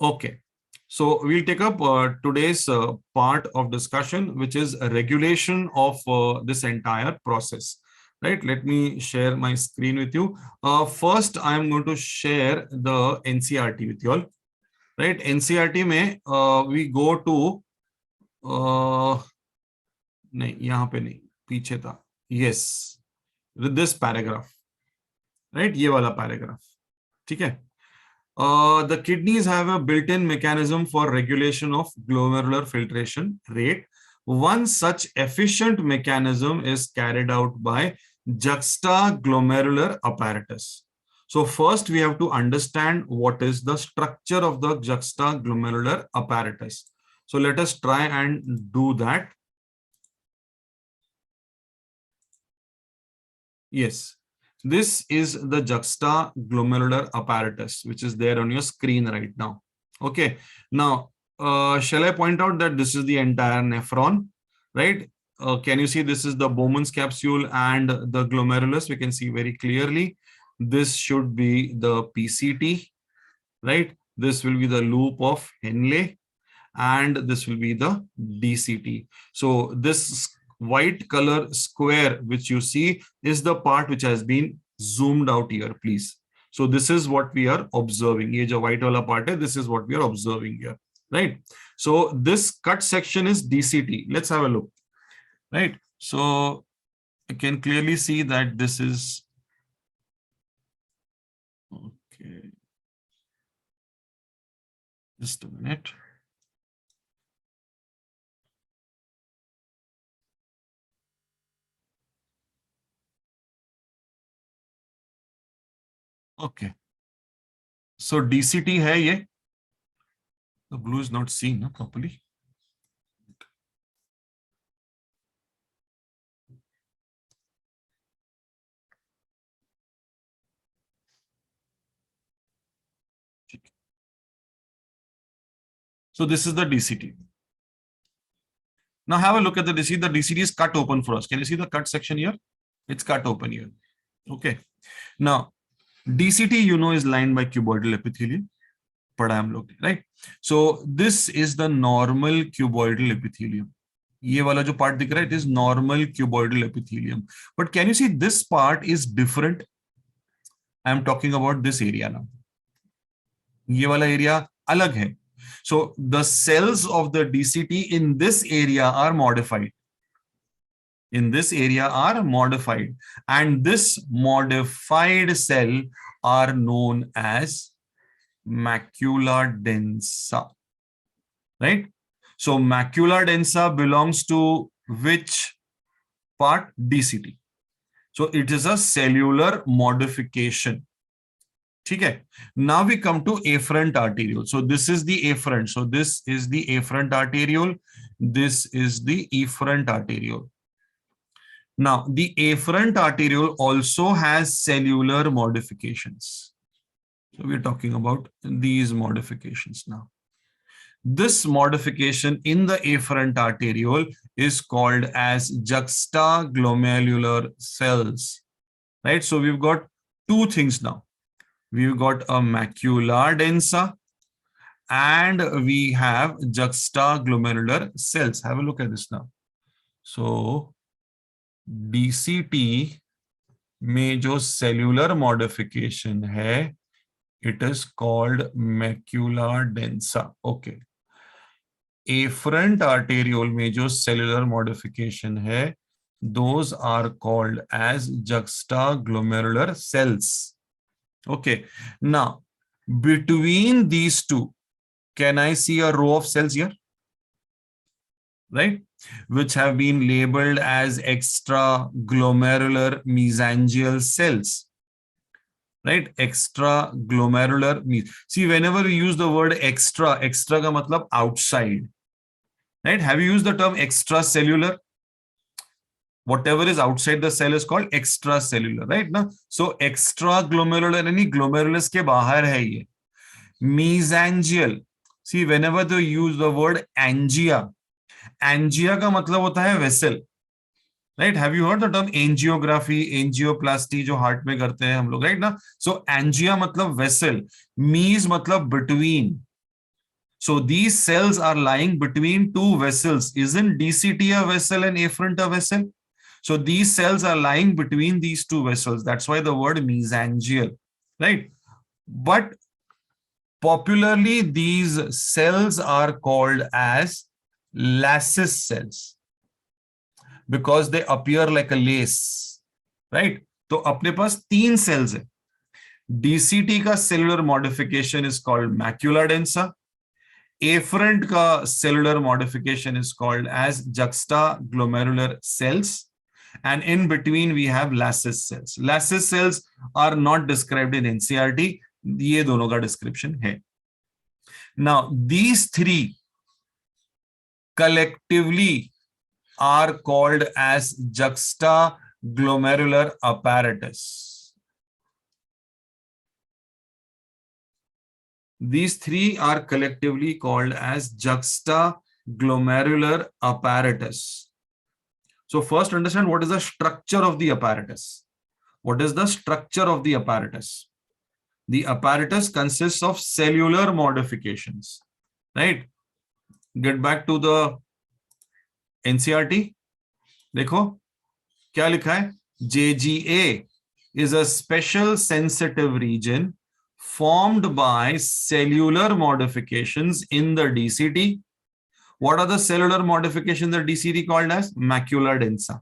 Okay. So we'll take up today's part of discussion, which is a regulation of this entire process. Right. Let me share my screen with you. First, I'm going to share the NCERT with you all. Right. NCERT में we go to नहीं यहाँ पे नहीं पीछे था. Yes, with this paragraph. Right. ये वाला paragraph. ठीक है. The kidneys have a built-in mechanism for regulation of glomerular filtration rate. One such efficient mechanism is carried out by juxtaglomerular apparatus. So first we have to understand what is the structure of the juxtaglomerular apparatus. So let us try and do that. Yes. This is the juxtaglomerular apparatus, which is there on your screen right now. Okay. Now, shall I point out that this is the entire nephron, right? Can you see this is the Bowman's capsule and the glomerulus? We can see very clearly. This should be the PCT, right? This will be the loop of Henle, and this will be the DCT. So this white color square which you see is the part which has been zoomed out here, please. So this is what we are observing. Ye jo white wala part hai, this is what we are observing here, right? So this cut section is DCT. Let's have a look, right? So you can clearly see that this is okay. Just a minute. Okay. So DCT hai ye. The blue is not seen properly. So this is the DCT. Now have a look at the DCT. The DCT is cut open for us. Can you see the cut section here? It's cut open here. Okay. Now DCT, you know, is lined by cuboidal epithelium. Right? So this is the normal cuboidal epithelium. ये वाला जो part दिख रहा है, it is normal cuboidal epithelium. But can you see this part is different? I am talking about this area now. ये वाला area अलग है. So the cells of the DCT in this area are modified. In this area are modified, and this modified cell are known as macula densa, right? So macula densa belongs to which part? DCT. So it is a cellular modification. Okay. Now we come to afferent arteriole. So this is the afferent. So this is the afferent arteriole. This is the efferent arteriole. Now the afferent arteriole also has cellular modifications. So we're talking about these modifications now. This modification in the afferent arteriole is called as juxtaglomerular cells, right? So we've got two things now. We've got a macula densa and we have juxtaglomerular cells. Have a look at this now. So DCT में जो cellular modification है, it is called macula densa. Okay. Afferent arteriole में जो cellular modification है, those are called as juxtaglomerular cells. Okay. Now, between these two, can I see a row of cells here? Right? Which have been labeled as extraglomerular mesangial cells. Right? Extraglomerular. See, whenever we use the word extra, extra ka matlab outside. Right? Have you used the term extracellular? Whatever is outside the cell is called extracellular, right? Now, so extraglomerular यानी glomerulus के बाहर है ये. Mesangial. See, whenever they use the word angia, angia का मतलब होता है vessel, right? Have you heard the term angiography, angioplasty जो heart में करते हैं हम लोग, right? ना? So angia मतलब vessel, mes मतलब between. So these cells are lying between two vessels. Isn't DCT a vessel and afferent a vessel? So these cells are lying between these two vessels. That's why the word mesangial, right? But popularly, these cells are called as lattice cells because they appear like a lace, right? तो अपने पास तीन cells है. DCT का cellular modification is called macula densa. Afferent ka cellular modification is called as juxtaglomerular cells. And in between we have lattice cells. Lattice cells are not described in NCERT. ये दोनों का description है. Now these three collectively are called as juxtaglomerular apparatus. These three are collectively called as juxtaglomerular apparatus. So first understand what is the structure of the apparatus. What is the structure of the apparatus? The apparatus consists of cellular modifications, right? Get back to the NCERT. देखो क्या लिखा है? JGA is a special sensitive region formed by cellular modifications in the DCT. What are the cellular modifications in the DCT called as? Macula densa.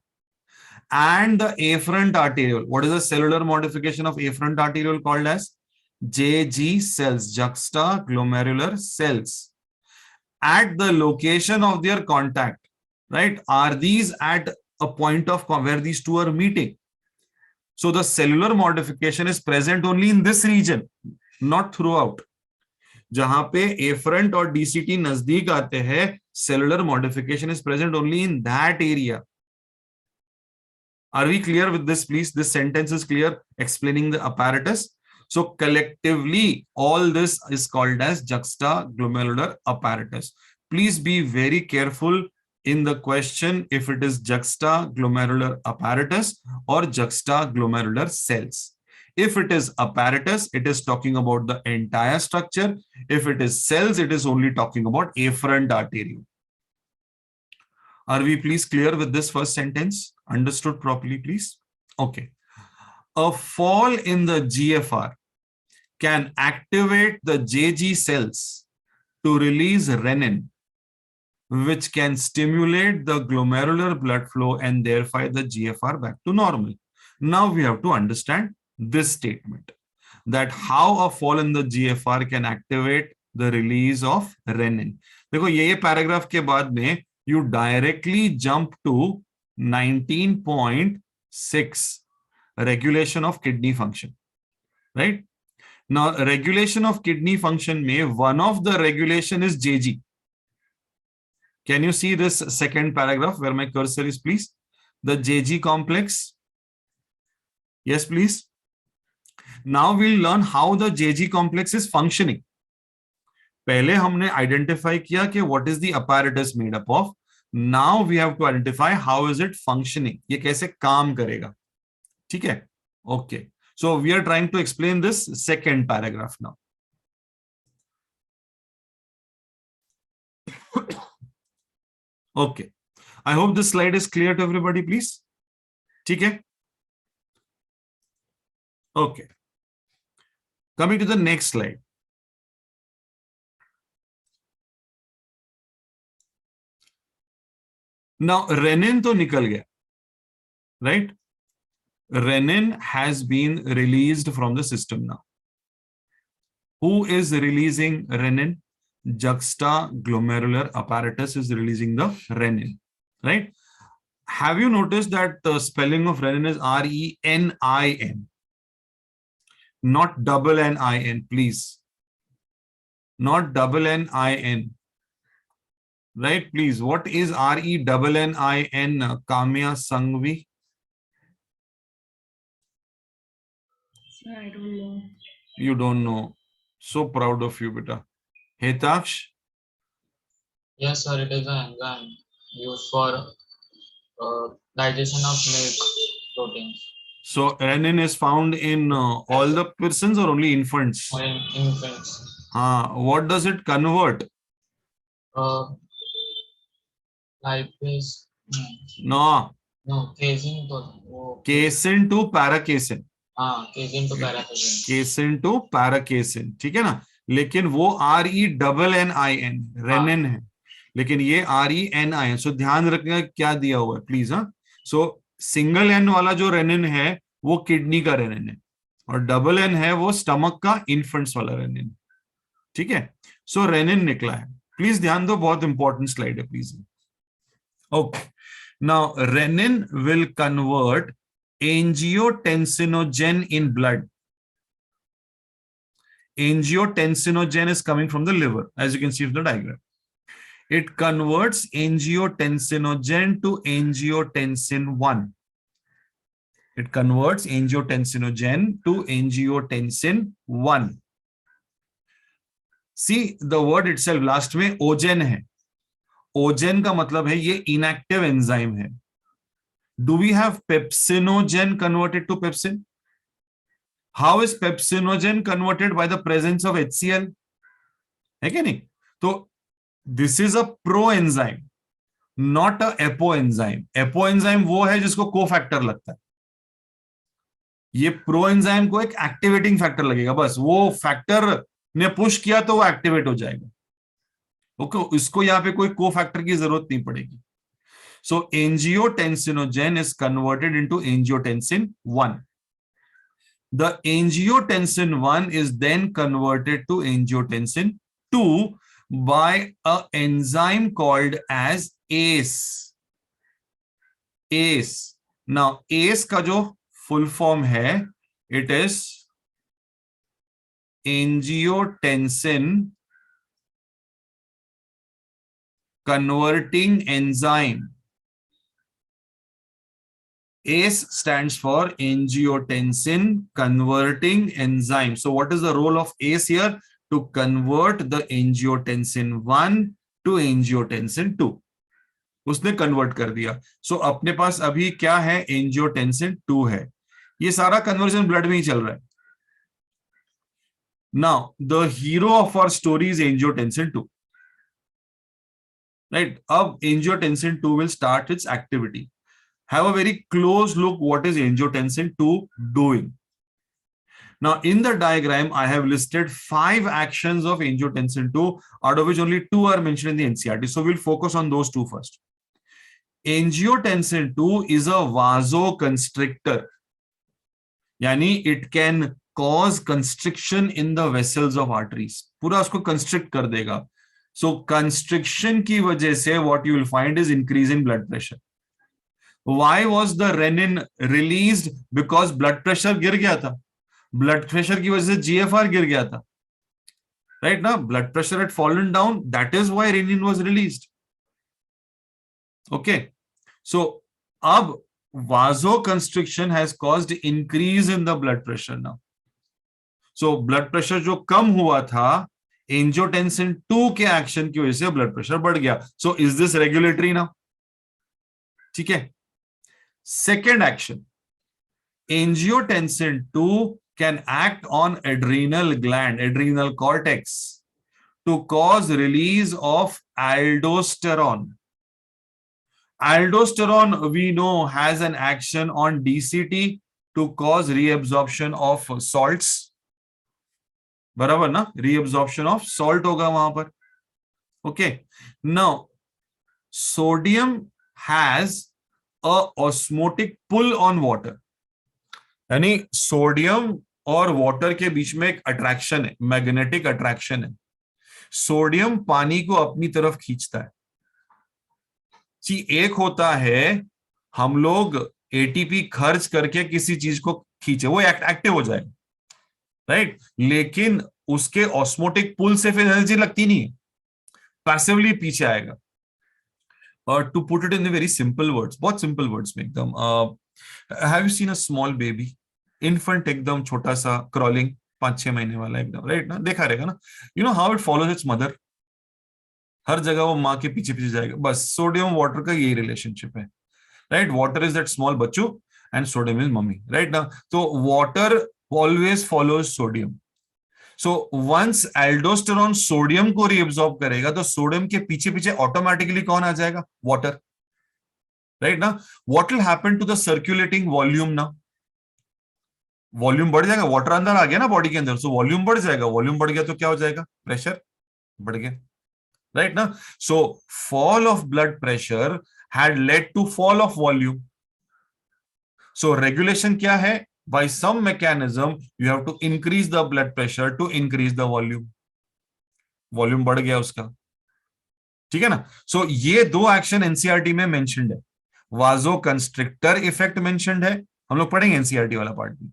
And the afferent arteriole. What is the cellular modification of afferent arteriole called as? JG cells, juxtaglomerular cells. At the location of their contact, right? Are these at a point of where these two are meeting? So the cellular modification is present only in this region, not throughout. जहां पे afferent और DCT नजदीक आते हैं, cellular modification is present only in that area. Are we clear with this, please? This sentence is clear, explaining the apparatus. So collectively, all this is called as juxtaglomerular apparatus. Please be very careful in the question if it is juxtaglomerular apparatus or juxtaglomerular cells. If it is apparatus, it is talking about the entire structure. If it is cells, it is only talking about afferent arteriole. Are we please clear with this first sentence? Understood properly, please? Okay. A fall in the GFR can activate the JG cells to release renin, which can stimulate the glomerular blood flow and thereby the GFR back to normal. Now we have to understand this statement, that how a fall in the GFR can activate the release of renin. देखो ये paragraph के बाद में you directly jump to 19.6 regulation of kidney function, right? Now regulation of kidney function में one of the regulation is JG. Can you see this second paragraph where my cursor is, please? The JG complex. Yes, please. Now we'll learn how the JG complex is functioning. पहले हमने identify किया कि what is the apparatus made up of. Now we have to identify how is it functioning. ये कैसे काम करेगा. ठीक है? Okay. So we are trying to explain this second paragraph now. Okay. I hope this slide is clear to everybody, please. ठीक है? Okay. Coming to the next slide. Now renin तो निकल गया, right? Renin has been released from the system now. Who is releasing renin? Juxtaglomerular apparatus is releasing the renin, right? Have you noticed that the spelling of renin is R-E-N-I-N, not double N-I-N, please. Not double N-I-N, right? Please, what is R-E-N-N-I-N, Kamya Sangvi? I don't know. You don't know. So proud of you, beta. Hitaksh? Yes, sir, it is an enzyme used for digestion of milk proteins. So renin is found in all the persons or only infants? Or in infants. What does it convert? Lipase no, no casein तो वो casein to पैराकेसिन, हाँ casein तो पैराकेजिन casein to पैराकेसिन, ठीक है ना। लेकिन वो RENNIN rennin है, लेकिन ये RENIN। सो ध्यान रखना क्या दिया हुआ है प्लीज। हाँ, सो सिंगल एन वाला जो रेनिन है वो किडनी का रेनिन है, और डबल एन है वो स्टमक का, इन्फेंट्स वाला रेनिन, ठीक है। सो रेनिन निकला है, प्लीज ध्यान दो, बहुत इंपॉर्टेंट स्लाइड है please. Okay, now renin will convert angiotensinogen in blood. Angiotensinogen is coming from the liver, as you can see from the diagram. It converts angiotensinogen to angiotensin 1. It converts angiotensinogen to angiotensin 1. See the word itself, last में ogen है. Ogen का मतलब है ये inactive enzyme है. Do we have pepsinogen converted to pepsin? How is pepsinogen converted? By the presence of HCl, है कि नहीं? तो this is a proenzyme, not a apoenzyme. Apoenzyme वो है जिसको कोफैक्टर लगता है, ये प्रोएंजाइम को एक एक्टिवेटिंग फैक्टर लगेगा, बस वो फैक्टर ने पुश किया तो वो एक्टिवेट हो जाएगा। ओके, इसको यहाँ पे कोई कोफैक्टर की जरूरत नहीं पड़ेगी। So angiotensinogen is converted into angiotensin 1. The angiotensin 1 is then converted to angiotensin 2 by an enzyme called as ACE. ACE. Now, ACE का जो full form है, it is angiotensin converting enzyme. ACE stands for angiotensin converting enzyme. So what is the role of ACE here? To convert the angiotensin 1 to angiotensin 2. उसने convert कर दिया। सो अपने पास अभी क्या है? एंजियोटेंसिन 2 है। ये सारा कन्वर्जन ब्लड में ही चल रहा है। Now the hero of our story is angiotensin 2, right? अब angiotensin 2 will start its activity. Have a very close look what is angiotensin 2 doing. Now in the diagram I have listed 5 actions of angiotensin 2, out of which only 2 are mentioned in the NCERT. So we'll focus on those 2 first. Angiotensin 2 is a vasoconstrictor, yani it can cause constriction in the vessels of arteries. पूरा उसको constrict कर देगा. So constriction की वजह से what you will find is increase in blood pressure. Why was the renin released? Because blood pressure गिर गया था. Blood pressure की वजह से GFR गिर गया था, right? ना, blood pressure had fallen down. That is why renin was released. Okay, so अब vasoconstriction has caused increase in the blood pressure now. So blood pressure जो कम हुआ था, angiotensin 2 के एक्शन की वजह से blood pressure बढ़ गया. So is this regulatory now? ठीक है. Second action, angiotensin 2 can act on adrenal gland, adrenal cortex, to cause release of aldosterone. Aldosterone, we know, has an action on DCT to cause reabsorption of salts. बराबर ना? Reabsorption of salt होगा वहां पर. Okay. Now, sodium has a osmotic pull on water, यानी sodium और water के बीच में एक अट्रैक्शन है, मैग्नेटिक अट्रैक्शन है. सोडियम पानी को अपनी तरफ खींचता है. जी, एक होता है हम लोग एटीपी खर्च करके किसी चीज को खींचे, वो एक्टिव हो जाएगा, राइट? लेकिन उसके ऑस्मोटिक पुल से फिर एनर्जी लगती नहीं है, पैसिवली पीछे आएगा. To put it in a very simple words, बहुत simple words में एकदम, have you seen a small baby, infant एकदम छोटा सा crawling, 5-6 महीने वाला एकदम, right ना? देखा रहेगा ना? You know how it follows its mother? हर जगह वो माँ के पीछे पीछे जाएगा. बस सोडियम वाटर का यही रिलेशनशिप है, right? Water is that small Bachchu and sodium is mummy, right ना? तो water always follows sodium. So once aldosterone sodium को रीअब्सॉर्ब करेगा तो सोडियम के पीछे पीछे ऑटोमेटिकली कौन आ जाएगा? वाटर, राइट ना? What will happen to the circulating volume ना? वॉल्यूम बढ़ जाएगा, वाटर अंदर आ गया ना बॉडी के अंदर, सो वॉल्यूम बढ़ जाएगा, वॉल्यूम बढ़ गया तो क्या हो जाएगा? प्रेशर बढ़ गया, राइट ना? So fall of blood pressure had led to fall of volume. So regulation क्या है? By some mechanism you have to increase the blood pressure to increase the volume. Volume बढ़ गया उसका, ठीक है ना? सो ये दो एक्शन एनसीईआरटी में मेंशन्ड है. वाजो कंस्ट्रिक्टर इफेक्ट मेंशन्ड है, हम लोग पढ़ेंगे एनसीईआरटी वाला पार्ट में.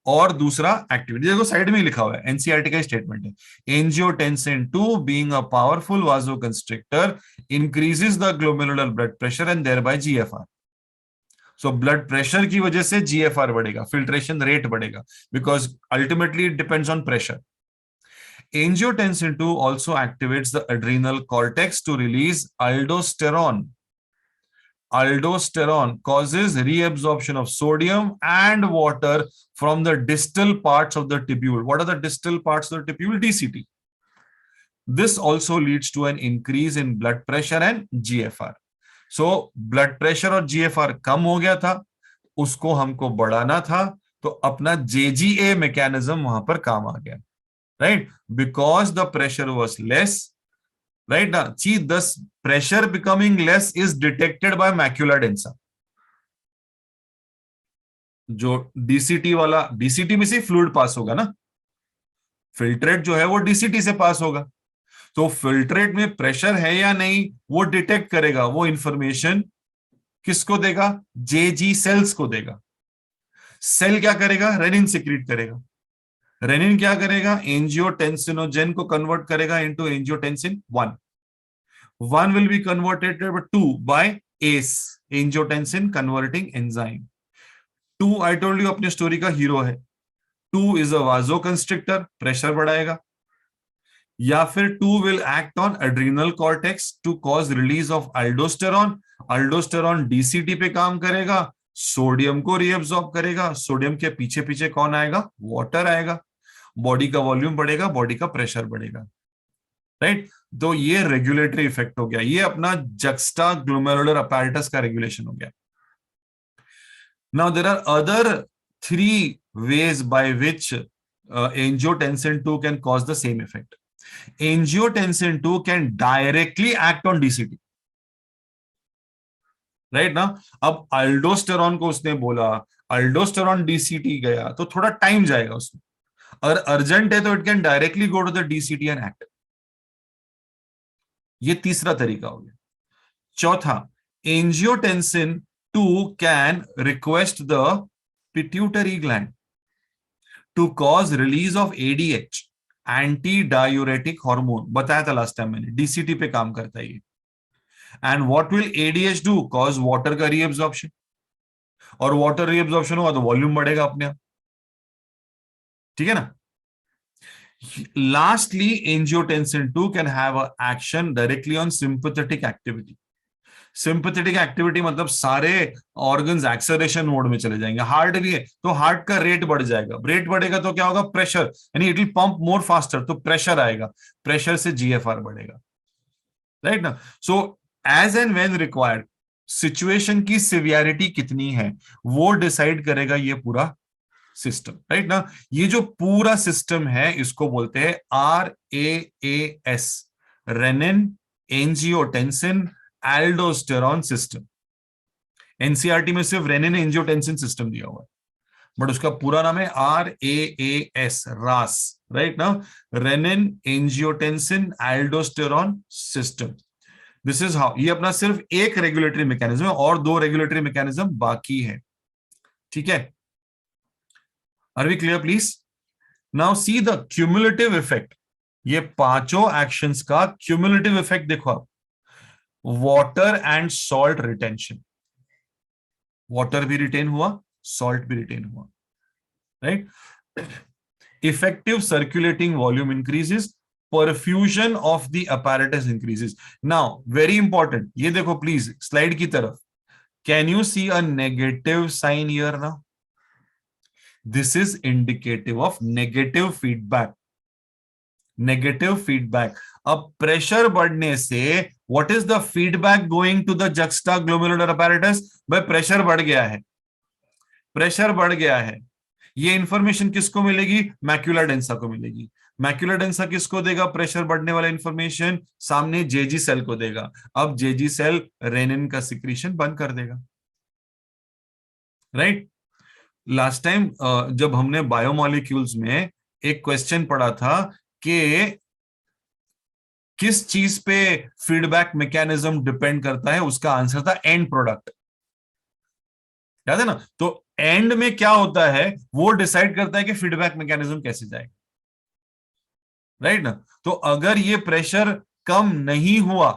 और दूसरा एक्टिविटी देखो साइड में ही लिखा हुआ है, एनसीईआरटी का स्टेटमेंट है. Angiotensin 2 being a powerful vasoconstrictor increases the glomerular blood pressure and thereby GFR. So blood pressure की वजह से जीएफआर बढ़ेगा, फिल्ट्रेशन रेट बढ़ेगा, because ultimately it depends on pressure. Angiotensin 2 also activates the adrenal cortex to release aldosterone. Aldosterone causes reabsorption of sodium and water from the distal parts of the tubule. What are the distal parts of the tubule? DCT. This also leads to an increase in blood pressure and GFR. So blood pressure और GFR कम हो गया था, उसको हमको बढ़ाना था, तो अपना JGA मैकेनिज्म वहां पर काम आ गया, right? Because the pressure was less, right? Now, see, this pressure becoming less is detected by macula densa. जो DCT वाला, DCT में से फ्लूइड पास होगा ना, फिल्ट्रेट जो है वो DCT से पास होगा, तो फिल्ट्रेट में प्रेशर है या नहीं वो डिटेक्ट करेगा, वो इंफॉर्मेशन किसको देगा? जेजी सेल्स को देगा. सेल क्या करेगा? रेनिन सिक्रीट करेगा. रेनिन क्या करेगा? एंजियोटेंसिनोजेन को कन्वर्ट करेगा into angiotensin 1. 1 will be converted to 2 by ACE, angiotensin converting enzyme. 2 I told you अपने स्टोरी का हीरो है. 2 is a vasoconstrictor, प्रेशर बढ़ाएगा. या फिर 2 will act on adrenal cortex to cause release of aldosterone. aldosterone DCT पे काम करेगा, sodium को रीअब्सॉर्ब करेगा, सोडियम के पीछे पीछे कौन आएगा? वाटर आएगा, बॉडी का वॉल्यूम बढ़ेगा, बॉडी का प्रेशर बढ़ेगा, राइट? तो ये रेगुलेटरी इफेक्ट हो गया, ये अपना जक्स्टा ग्लोमेरुलर अपैरेटस का रेगुलेशन हो गया. Now there are other 3 ways by which angiotensin 2 can cause the same effect. Angiotensin 2 can directly act on DCT, right ना? अब अल्डोस्टेरॉन को उसने बोला, अल्डोस्टेरॉन DCT गया तो थोड़ा टाइम जाएगा उसमें, अगर अर्जेंट है तो it can directly go to the DCT and act. ये तीसरा तरीका हो गया. चौथा, angiotensin 2 can request the pituitary gland to cause release of ADH, antidiuretic hormone. बताया था लास्ट टाइम मैंने, DCT पे काम करता है ये. And what will ADH do? Cause water का रीअब्सॉर्प्शन, और वाटर रीअब्सॉर्प्शन होगा तो वॉल्यूम बढ़ेगा अपने आप, ठीक है ना? Lastly, angiotensin 2 can have an action directly on sympathetic activity. Sympathetic activity मतलब सारे ऑर्गन्स एक्सेलरेशन मोड में चले जाएंगे. हार्ट भी है तो हार्ट का रेट बढ़ जाएगा, रेट बढ़ेगा तो क्या होगा? प्रेशर, यानी it will pump more faster, तो प्रेशर आएगा, प्रेशर से GFR बढ़ेगा, राइट ना? So as and when required, situation की सिवियरिटी कितनी है वो डिसाइड करेगा ये पूरा सिस्टम, राइट ना? ये जो पूरा सिस्टम है इसको बोलते हैं RAAS, renin angiotensin aldosterone system. NCERT में सिर्फ रेनिन एंजियोटेंसिन सिस्टम दिया हुआ है, बट उसका पूरा नाम है RAAS, रास, राइट ना? Renin angiotensin aldosterone system. This is how. ये अपना सिर्फ एक रेगुलेटरी मैकेनिज्म है और 2 रेगुलेटरी मैकेनिज्म बाकी है, ठीक है? Are we clear, please? Now see the cumulative effect. ये पांचों एक्शंस का क्यूमुलेटिव इफेक्ट देखो आप. Water and salt retention, water भी रिटेन हुआ, सॉल्ट भी रिटेन हुआ, right? Effective circulating volume increases, perfusion of the apparatus increases. Now very important, ये देखो प्लीज स्लाइड की तरफ. Can you see a negative sign here now? This is indicative of negative feedback. Negative feedback. अब pressure बढ़ने से what is the feedback going to the juxtaglomeralar apparatus? भाई pressure बढ़ गया है, प्रेशर बढ़ गया है। ये इंफॉर्मेशन किसको मिलेगी? मैक्यूला डेंसा को मिलेगी। मैक्यूला डेंसा किसको देगा? प्रेशर बढ़ने वाला इंफॉर्मेशन सामने जेजी सेल को देगा। अब जेजी सेल रेनिन का सिक्रीशन बंद कर देगा, राइट? लास्ट टाइम जब हमने बायोमोलिक्यूल्स में एक क्वेश्चन पढ़ा था कि किस चीज पे फीडबैक मैकेनिज्म डिपेंड करता है, उसका आंसर था एंड प्रोडक्ट। याद है ना? तो एंड में क्या होता है वो डिसाइड करता है कि फीडबैक मैकेनिज्म कैसे जाएगा, राइट ना? तो अगर ये प्रेशर कम नहीं हुआ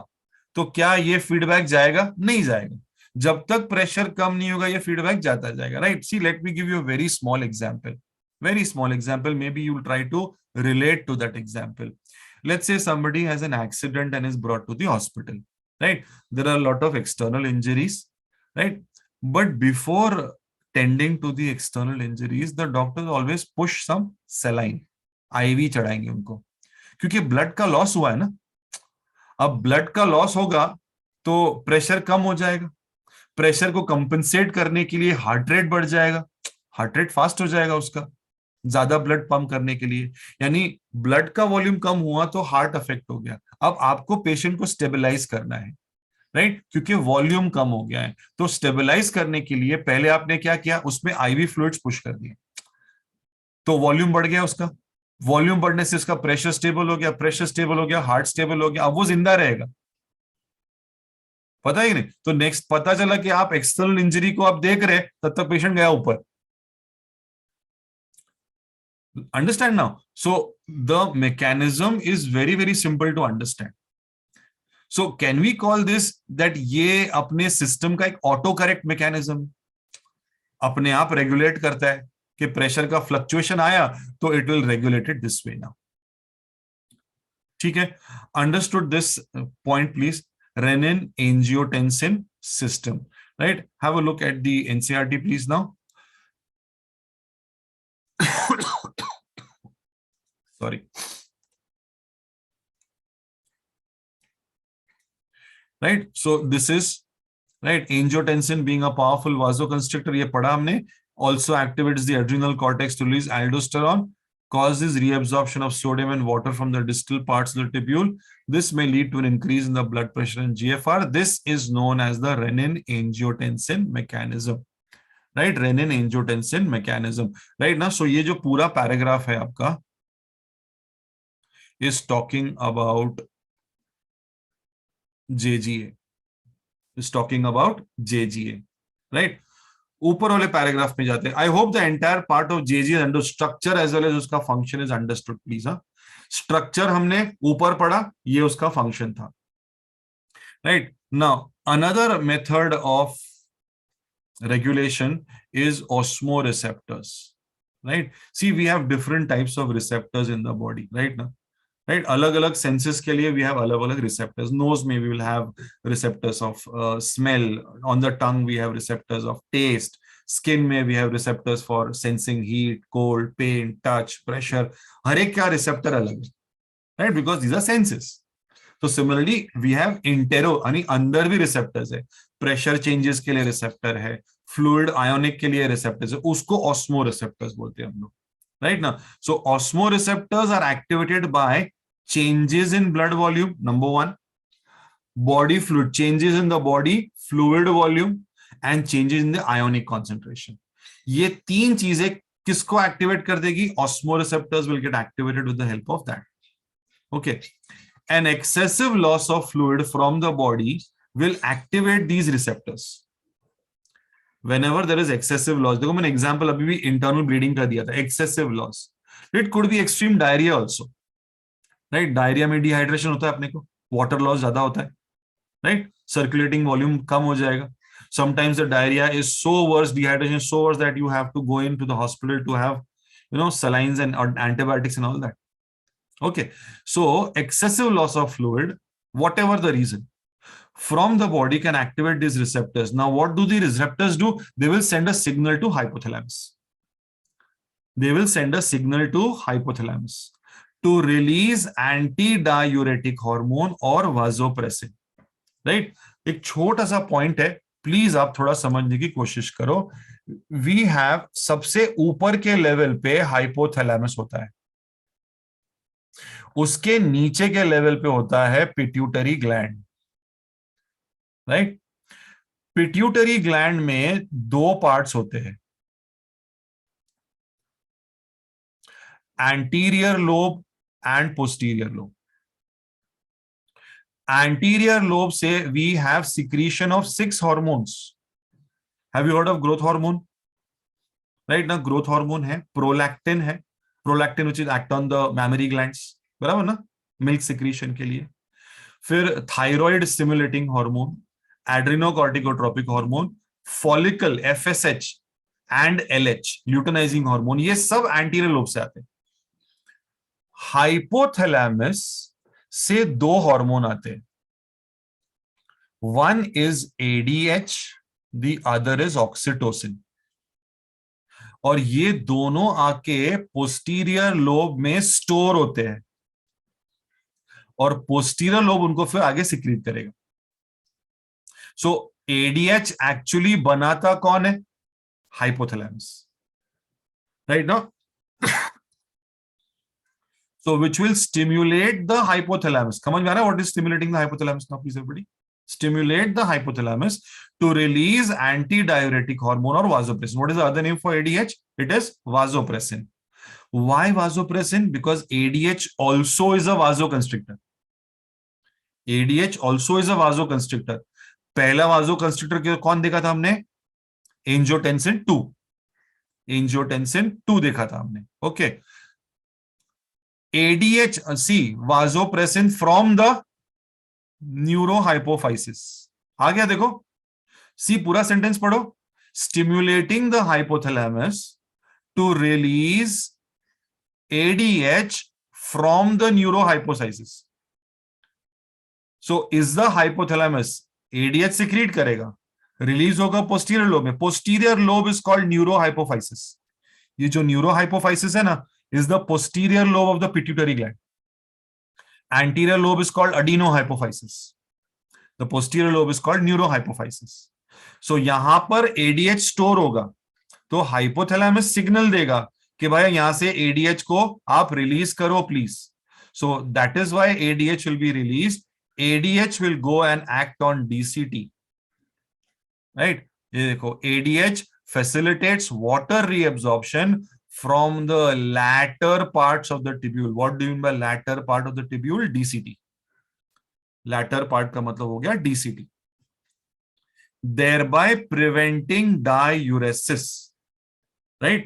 तो क्या ये फीडबैक जाएगा? नहीं जाएगा। जब तक प्रेशर कम नहीं होगा ये फीडबैक जाता जाएगा, right? See, let me give you a very small example, maybe you'll try to relate to that example. Let's say somebody has an accident and is brought to the hospital, right? There are a lot of external injuries, right? But before tending to the external injuries, the doctors always push some saline, IV चढ़ाएंगे उनको, क्योंकि blood का loss हुआ है ना। अब blood का loss होगा तो प्रेशर कम हो जाएगा, प्रेशर को कंपनसेट करने के लिए हार्ट रेट बढ़ जाएगा, हार्ट रेट फास्ट हो जाएगा उसका, ज्यादा ब्लड पंप करने के लिए। यानी ब्लड का वॉल्यूम कम हुआ तो हार्ट अफेक्ट हो गया। अब आपको पेशेंट को स्टेबलाइज करना है, राइट? क्योंकि वॉल्यूम कम हो गया है। तो स्टेबलाइज करने के लिए पहले आपने क्या किया? उसमें आईवी फ्लूइड्स पुश कर दिए, तो वॉल्यूम बढ़ गया उसका। वॉल्यूम बढ़ने से उसका प्रेशर स्टेबल हो गया, प्रेशर स्टेबल हो गया, हार्ट स्टेबल हो गया, अब वो जिंदा रहेगा। पता ही नहीं। तो नेक्स्ट पता चला कि आप एक्सटर्नल इंजरी को आप देख रहे, तब तक पेशेंट गया ऊपर। Understand now? So the mechanism is very, very simple to understand. So can we call this that ये अपने सिस्टम का एक ऑटो करेक्ट मैकेनिज्म, अपने आप रेगुलेट करता है कि प्रेशर का फ्लक्चुएशन आया तो it will regulate it this way now. ठीक है? Understood this point please? Renin angiotensin system, right? Have a look at the NCERT please now. Sorry. Right? So this is, right, angiotensin being a powerful vasoconstrictor, ये पढ़ा हमने, also activates the adrenal cortex to release aldosterone, causes reabsorption of sodium and water from the distal parts of the tubule. This may lead to an increase in the blood pressure and GFR. This is known as the renin-angiotensin mechanism. Right? Renin-angiotensin mechanism. Right now, so ये जो पूरा paragraph है आपका is talking about JGA. Is talking about JGA. Right? ऊपर वाले paragraph में जाते हैं। I hope the entire part of JG under structure as well as उसका function is understood please. Structure हमने ऊपर पढ़ा, ये उसका फंक्शन था, right? Now another method of regulation is osmoreceptors, right? See, we have different types of receptors in the body, right ना? Right? अलग अलग सेंसेस के लिए वी हैव अलग अलग रिसेप्टर्स। नोज में we will have receptors of smell, on the tongue we have receptors of taste, skin में we have receptors for sensing heat, cold, pain, touch, pressure. हर एक का रिसेप्टर अलग है, right? Because these are senses. तो similarly we have intero, यानी अंदर भी रिसेप्टर्स है। प्रेशर चेंजेस के लिए रिसेप्टर है, फ्लूइड आयोनिक के लिए रिसेप्टर्स है, उसको ऑस्मो रिसेप्टर्स बोलते हैं हम लोग, राइट ना? So osmoreceptors are activated by changes in blood volume, number one, body fluid, changes in the body fluid volume, and changes in the ionic concentration. ये तीन चीजें किसको एक्टिवेट कर देगी? Osmoreceptors will get activated with the help of that. Okay. An excessive loss of fluid from the body will activate these receptors. Whenever there is excessive loss, देखो मैंने example अभी भी internal bleeding का दिया था, excessive loss. It could be extreme diarrhea also. Right? Diarrhoea में dehydration होता है अपने को, वाटर लॉस ज्यादा होता है, राइट? सर्कुलेटिंग वॉल्यूम कम हो जाएगा। Sometimes the diarrhoea is so worse, dehydration so worse that you have to go in to the hospital to have saline and antibiotics and all that. Okay, so excessive loss of fluid, whatever the reason, from the body can activate these receptors. Now what do the receptors do? They will send a signal to hypothalamus. They will send a signal to hypothalamus to release anti-diuretic hormone और vasopressin. Right? एक छोटा सा point है, please आप थोड़ा समझने की कोशिश करो. वी हैव सबसे ऊपर के लेवल पे हाइपोथैलेमस होता है, उसके नीचे के लेवल पे होता है pituitary gland. Right? Pituitary gland में दो पार्ट्स होते हैं, anterior lobe and posterior lobe. Anterior lobe से we have secretion of 6 hormones. Have you heard of growth hormone? Right ना, ग्रोथ हार्मोन है, प्रोलैक्टिन है, prolactin which is act on the mammary glands, बराबर ना, milk secretion के लिए. फिर thyroid stimulating hormone, adrenocorticotropic hormone, follicle FSH and LH luteinizing hormone, ये सब एंटीरियर लोब से आते हैं. हाइपोथैलेमस से दो हार्मोन आते हैं, one is ADH, the other is oxytocin. और ये दोनों आके पोस्टीरियर लोब में स्टोर होते हैं और पोस्टीरियर लोब उनको फिर आगे सिक्रीट करेगा. सो एडीएच एक्चुअली बनाता कौन है? हाइपोथैलेमस. राइट ना? So which will stimulate the hypothalamus. समझ में आ रहा है what is stimulating the hypothalamus now please everybody? Stimulate the hypothalamus to release antidiuretic hormone or vasopressin. What is the other name for ADH? It is vasopressin. Why vasopressin? Because ADH also is a vasoconstrictor. ADH also is a vasoconstrictor. पहला vasoconstrictor कौन देखा था हमने? Angiotensin 2. Angiotensin 2 देखा था हमने. Okay. ADH, see, vasopressin from the neurohypophysis. आ गया देखो, सी पूरा सेंटेंस पढ़ो. Stimulating the hypothalamus to release ADH from the neurohypophysis. So is the hypothalamus, ADH secrete करेगा, रिलीज होगा पोस्टीरियर लोब में. Posterior lobe is called neurohypophysis. ये जो न्यूरोहाइपोफाइसिस है ना, is the posterior lobe of the pituitary gland. Anterior lobe is called adenohypophysis. The posterior lobe is called neurohypophysis. So यहां पर ADH store होगा, तो हाइपोथैलेमस सिग्नल देगा कि भाई यहां से ADH को आप रिलीज करो please. So that is why ADH will be released. ADH will go and act on DCT. Right? ये देखो, ADH facilitates water reabsorption from the latter parts of the tubule. What do you mean by latter part of the tubule? DCT. Latter part का मतलब हो गया DCT. Thereby preventing diuresis. Right?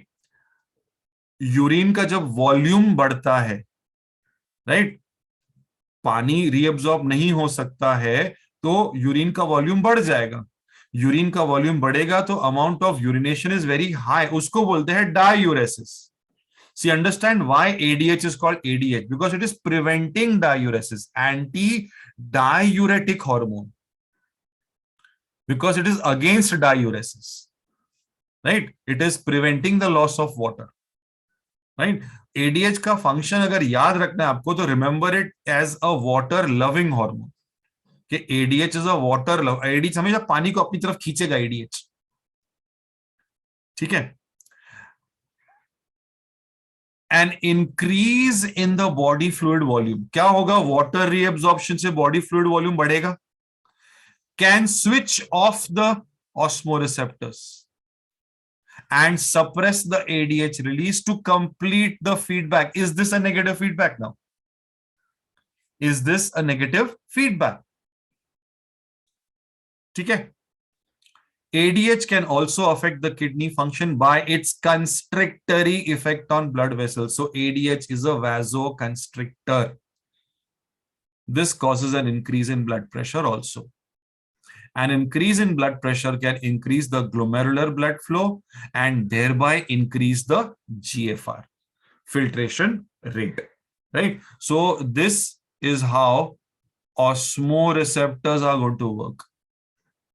Urine का जब volume बढ़ता है, right, पानी reabsorb नहीं हो सकता है, तो यूरिन का वॉल्यूम बढ़ जाएगा. यूरिन का वॉल्यूम बढ़ेगा तो amount of urination is very high, उसको बोलते हैं diuresis. See understand why ADH is called ADH? Because it is preventing diuresis, anti-diuretic hormone, because it is against diuresis. Right? It is preventing the loss of water. Right? ADH का function अगर याद रखना है आपको, तो remember it as a water loving hormone. कि ADH is a water love. ADH हमेशा पानी को अपनी तरफ खींचेगा, ADH. ठीक है? An increase in the body fluid volume. क्या होगा? वाटर रीअब्सॉर्प्शन से बॉडी फ्लूइड वॉल्यूम बढ़ेगा. Can switch off the osmoreceptors and suppress the ADH release to complete the feedback. Is this a negative feedback now? Is this a negative feedback? ठीक है? ADH can also affect the kidney function by its constrictory effect on blood vessels. So ADH is a vasoconstrictor. This causes an increase in blood pressure also. An increase in blood pressure can increase the glomerular blood flow and thereby increase the GFR, filtration rate. Right? So this is how osmoreceptors are going to work.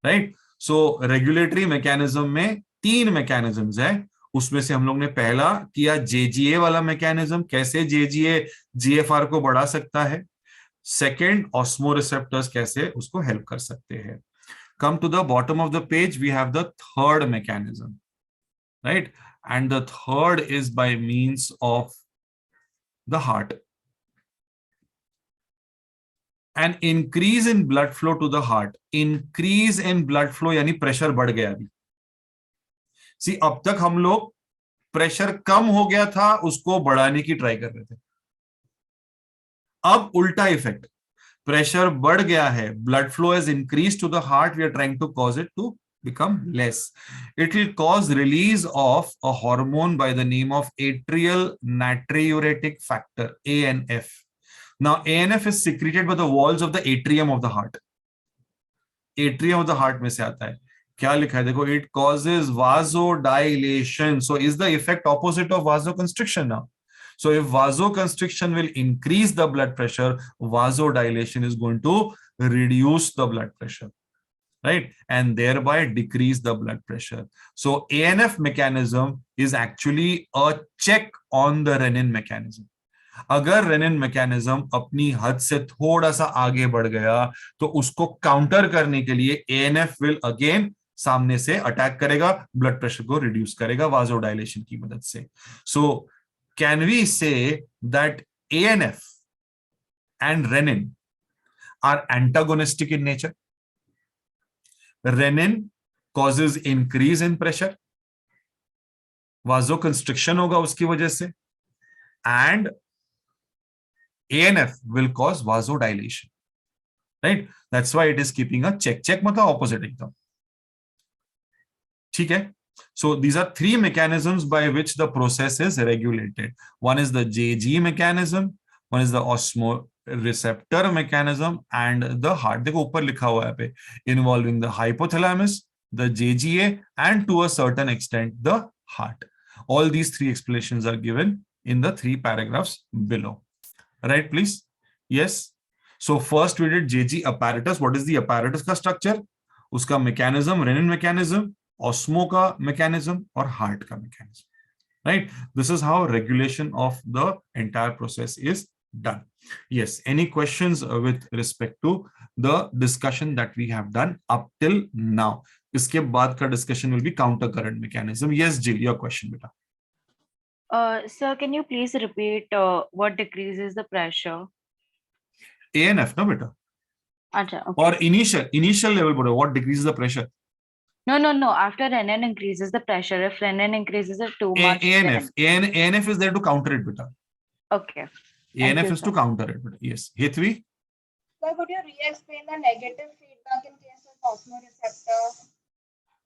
Right? So regulatory mechanism में 3 mechanisms है. उसमें से हम लोग ने पहला किया JGA वाला मैकेनिज्म, कैसे JGA GFR को बढ़ा सकता है. सेकेंड, ऑस्मोरिसेप्टर्स कैसे उसको हेल्प कर सकते हैं. Come to the bottom of the page, we have the third mechanism, right? And the third is by means of the heart. An increase in blood flow to the heart. Increase in blood flow यानी pressure बढ़ गया अभी. See, अब तक हम लोग pressure कम हो गया था, उसको बढ़ाने की ट्राई कर रहे थे. अब उल्टा इफेक्ट, प्रेशर बढ़ गया है, blood flow has increased to the heart, we are trying to cause it to become less. It will cause release of a hormone by the name of atrial natriuretic factor, ANF. Now ANF is secreted by the walls of the atrium of the heart. Atrium of the heart में से आता है. क्या लिखा है देखो, it causes vasodilation. So is the effect opposite of vasoconstriction now? So if vasoconstriction will increase the blood pressure, vasodilation is going to reduce the blood pressure, right? And thereby decrease the blood pressure. So ANF mechanism is actually a check on the renin mechanism. अगर rennin mechanism अपनी हद से थोड़ा सा आगे बढ़ गया तो उसको काउंटर करने के लिए एएनएफ विल अगेन सामने से अटैक करेगा, ब्लड प्रेशर को रिड्यूस करेगा वाजोडाइलेशन की मदद से. सो can we say that ANF and renin are antagonistic in nature? Renin causes increase in pressure, vasoconstriction होगा उसकी वजह से, and ANF will cause vasodilation, right? That's why it is keeping a check. Check मतलब opposite एकदम. ठीक है? So these are three mechanisms by which the process is regulated. One is the JG mechanism, one is the osmoreceptor mechanism, and the heart. देखो ऊपर लिखा हुआ है पे, involving the hypothalamus, the JGA, and to a certain extent the heart. All these three explanations are given in the 3 paragraphs below. Right, please? Yes. So first we did JG apparatus. What is the apparatus का structure? उसका mechanism, renin mechanism, osmo का mechanism और heart का mechanism. Right? This is how regulation of the entire process is done. Yes. Any questions with respect to the discussion that we have done up till now? इसके बाद का discussion will be counter current mechanism. Yes, Jill, your question, beta. Sir, can you please repeat what decreases the pressure? ANF, no, beta. Acha, okay. Or initial level, beta. What decreases the pressure? No. After renin increases the pressure, if renin increases it too much. ANF. ANF is there to counter it, beta. Okay. ANF is to counter it, beta. Yes. Hetvi? Sir, could you re-explain the negative feedback in case of osmoreceptor?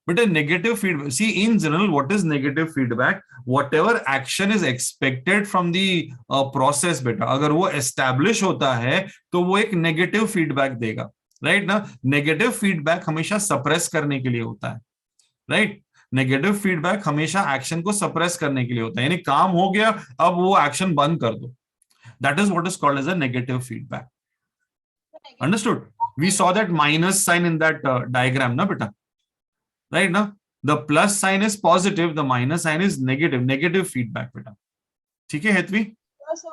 But a negative feedback, see, in general, what is negative feedback? Whatever action is expected from the process, beta, अगर वो establish होता है तो वो एक negative feedback देगा, right ना? Negative feedback हमेशा suppress करने के लिए होता है, right? Negative feedback हमेशा action को suppress करने के लिए होता है, यानी काम हो गया, अब वो action बंद कर दो. That is what is called as a negative feedback. Understood? We saw that minus sign in that diagram, na beta? Right now, the plus sign is positive, the minus sign is negative. Negative feedback, beta. ठीक है, Hetvi? So,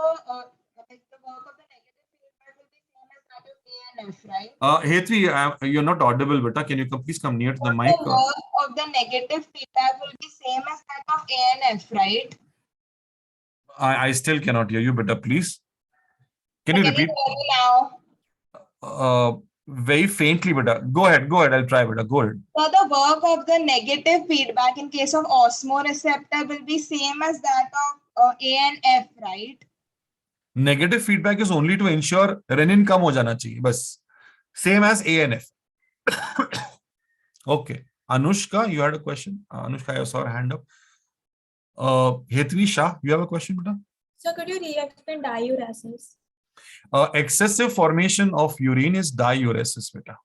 like the work of the negative feedback will be same as that of ANF, right? Hetvi, you're not audible, beta. Can you please come near to the mic? The work of the negative feedback will be same as that of ANF, right? I still cannot hear you, beta. Please. Can you Can repeat? you hear me now? Very faintly, beta. Go ahead. I'll try, beta. Go ahead. So the work of the negative feedback in case of osmoreceptor will be same as that of ANF, right? Negative feedback is only to ensure renin कम हो जाना चाहिए, बस. Same as ANF. Okay. Anushka, you had a question? Anushka, I saw her hand up. Hetvi Shah, you have a question, beta? So could you re-explain diuresis? Excessive formation of urine is diuresis, beta.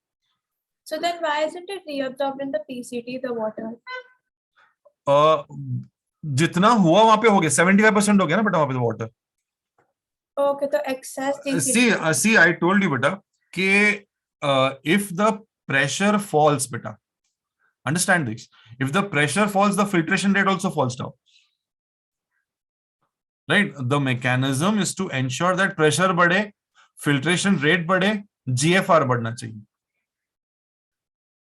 So then why isn't it reabsorbed in the PCT, the water? जितना हुआ वहां पे हो गया, 75% हो गया ना बेटा वहां पे water. Okay, so excess. See, I told you, beta, कि if the pressure falls, beta, understand this. If the pressure falls, the filtration rate also falls down. right? The mechanism is to ensure that pressure बढ़े, filtration rate बढ़े, GFR बढ़ना चाहिए.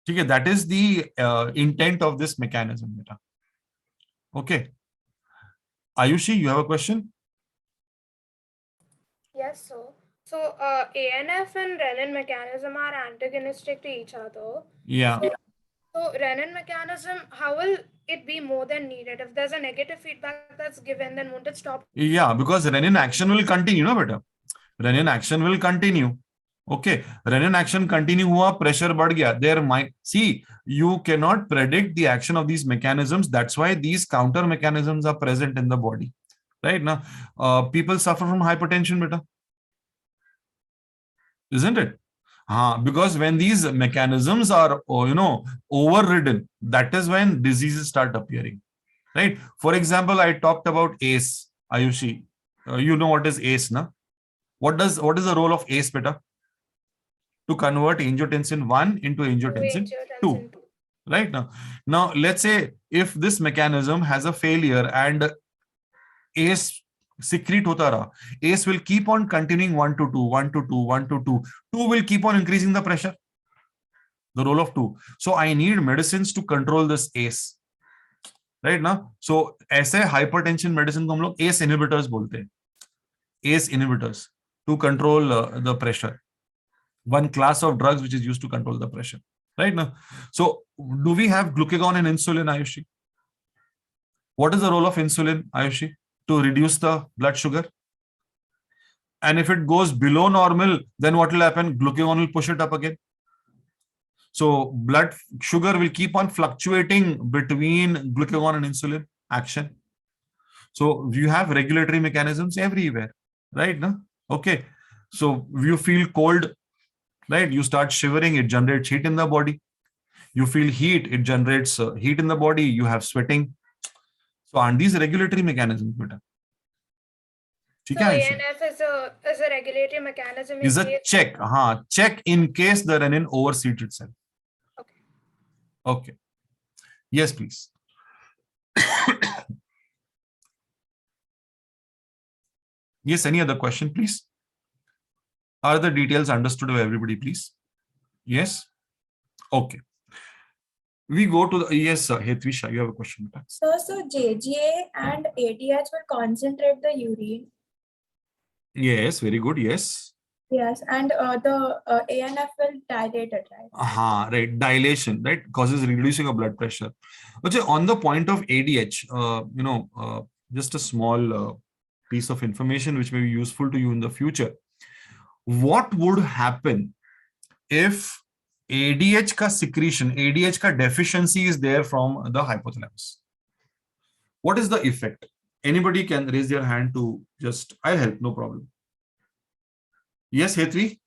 ठीक है, that is the intent of this mechanism, beta. Okay. Ayushi, you have a question? Yes, sir. So, ANF and renin mechanism are antagonistic to each other. Yeah. So, renin mechanism, how will it be more than needed? If there's a negative feedback that's given, then won't it stop? Yeah, because renin action will continue, no, beta. Renin action will continue. Okay, renin action continue हुआ, pressure बढ़ गया. There might, see, you cannot predict the action of these mechanisms. That's why these counter mechanisms are present in the body. Right now, people suffer from hypertension, beta. Isn't it? Because when these mechanisms are, overridden, that is when diseases start appearing. Right? For example, I talked about ACE, Ayushi. You know what is ACE, na? What is the role of ACE, beta? To convert angiotensin 1 into angiotensin 2. Right now, let's say if this mechanism has a failure and ACE secrete hota raha, ACE will keep on continuing 1 to 2, 1 to 2, 1 to 2. 2 will keep on increasing the pressure. The role of 2. So I need medicines to control this ACE. Right now, so ऐसे hypertension medicine को हम लोग ACE inhibitors बोलते हैं. ACE inhibitors to control the pressure. One class of drugs which is used to control the pressure. Right now, so do we have glucagon and insulin, Ayushi? What is the role of insulin, Ayushi? To reduce the blood sugar. And if it goes below normal, then what will happen? Glucagon will push it up again. So blood sugar will keep on fluctuating between glucagon and insulin action. So you have regulatory mechanisms everywhere, right? No? Okay. So you feel cold, right? You start shivering, it generates heat in the body. You feel heat, it generates heat in the body. You have sweating. So aren't these regulatory mechanisms, beta? So ANF is a regulatory mechanism. Is a check. Check in case the renin overseats itself. Okay. Okay. Yes, please. Yes, any other question, please? Are the details understood by everybody, please? Yes? Okay. We go to the, yes, Hetvisha, you have a question. So JGA and ADH will concentrate the urine. Yes, very good, yes. Yes, and the ANF will dilate it, right? Right, dilation, right, causes reducing of blood pressure. Okay, on the point of ADH, just a small piece of information which may be useful to you in the future. What would happen if ADH ka secretion, ADH ka deficiency is there from the hypothalamus? What is the effect? Anybody can raise their hand to just, I'll help, no problem. Yes, Hetvi?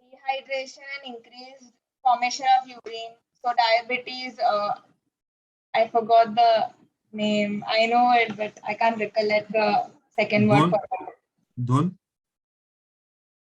Dehydration and increased formation of urine. So diabetes, I forgot the name. I know it, but I can't recollect the second word for that. Dhun?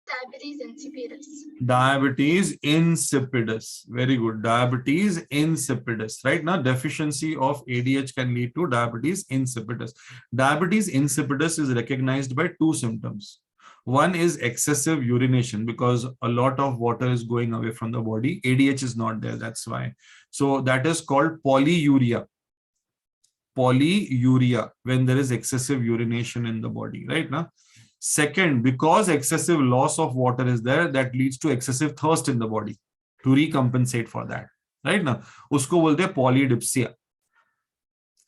Diabetes insipidus. Diabetes insipidus. Very good. Diabetes insipidus. Right now, deficiency of ADH can lead to diabetes insipidus. Diabetes insipidus is recognized by two symptoms. One is excessive urination because a lot of water is going away from the body. ADH is not there. That's why. So that is called polyuria. Polyuria, when there is excessive urination in the body, right now. Second, because excessive loss of water is there, that leads to excessive thirst in the body to recompensate for that, right now. Usko bolte hain polydipsia.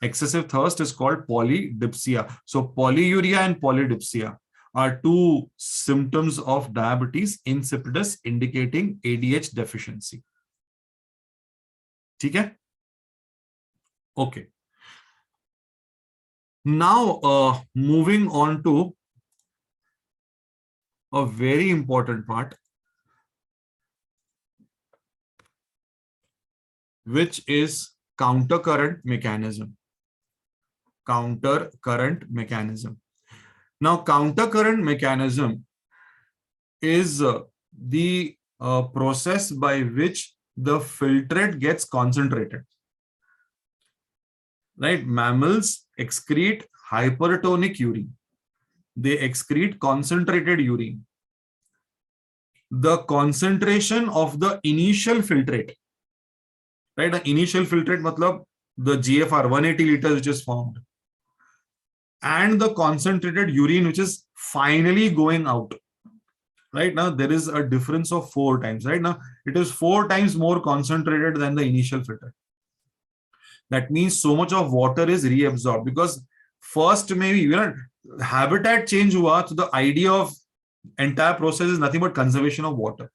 Excessive thirst is called polydipsia. So polyuria and polydipsia are two symptoms of diabetes insipidus indicating ADH deficiency. Okay? Okay. Now, moving on to a very important part, which is countercurrent mechanism. Countercurrent mechanism. Now, countercurrent mechanism is the process by which the filtrate gets concentrated. Right? Mammals excrete hypertonic urine. they excrete concentrated urine. The concentration of the initial filtrate, right? The initial filtrate, matlab the GFR 180 liters which is formed, and the concentrated urine which is finally going out. Right now, there is a difference of 4 times. Right now, it is 4 times more concentrated than the initial filter. That means so much of water is reabsorbed, because first maybe habitat change hua, so the idea of entire process is nothing but conservation of water.